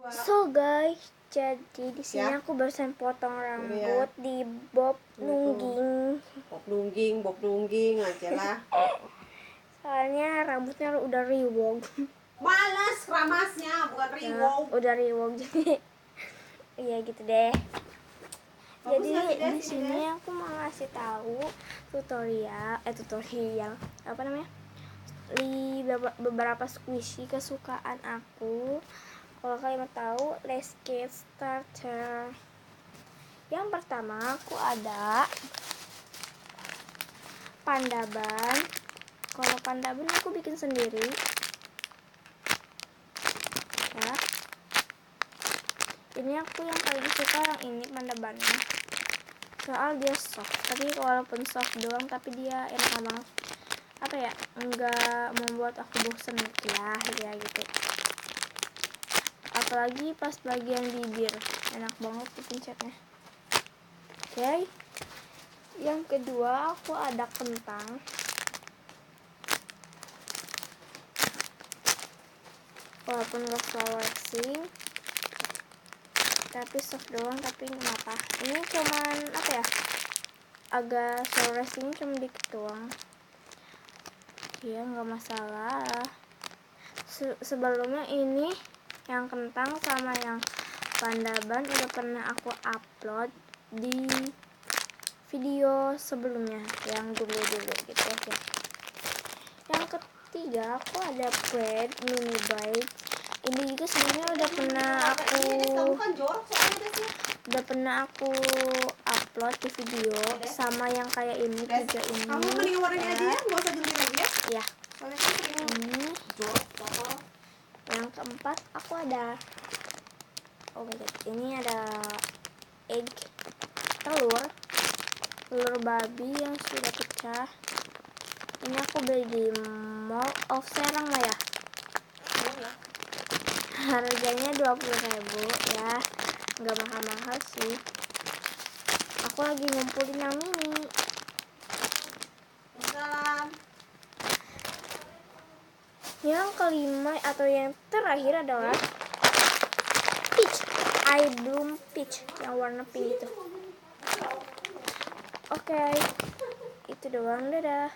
So guys, jadi di sini aku barusan potong rambut di bob nungging. Bob nungging aja lah. Soalnya rambutnya udah riwog. Males ramasnya, bukan riwog. Udah riwog jadi iya gitu deh. Jadi di sini aku mau ngasih tahu tutorial apa namanya? Beberapa squishy kesukaan aku. Kalau kalian mau tahu, let's get started. Yang pertama aku ada pandaban. Kalau pandaban aku bikin sendiri. Ya. Ini aku yang paling suka yang ini pandabannya. Soal dia soft. Tapi walaupun soft doang, tapi dia enak banget. Apa ya? Enggak membuat aku bosen ya gitu. Apalagi pas bagian bibir, enak banget dipencetnya. Oke. Yang kedua aku ada kentang. Walaupun gak slow waxing, tapi soft doang, tapi nggak apa. Ini cuman apa ya? Agak slow waxing cuma dikit doang. Ya nggak masalah. Sebelumnya ini yang kentang sama yang pandaban udah pernah aku upload di video sebelumnya yang dulu gitu ya. Yang ketiga aku ada bread mini bite. Ini juga sebenarnya udah pernah aku upload di video sama yang kayak ini juga ini. Kamu mending warnain aja ya, nggak usah ganti lagi ya. Ya. Ini. Yang keempat aku ada ini ada telur babi yang sudah pecah. Ini aku beli di Mall of Serang lah ya. Harganya 20.000 ya, nggak mahal-mahal sih. Aku lagi ngumpulin yang ini. Yang kelima atau yang terakhir adalah peach, I bloom peach yang warna pink itu. Oke, itu doang, dadah.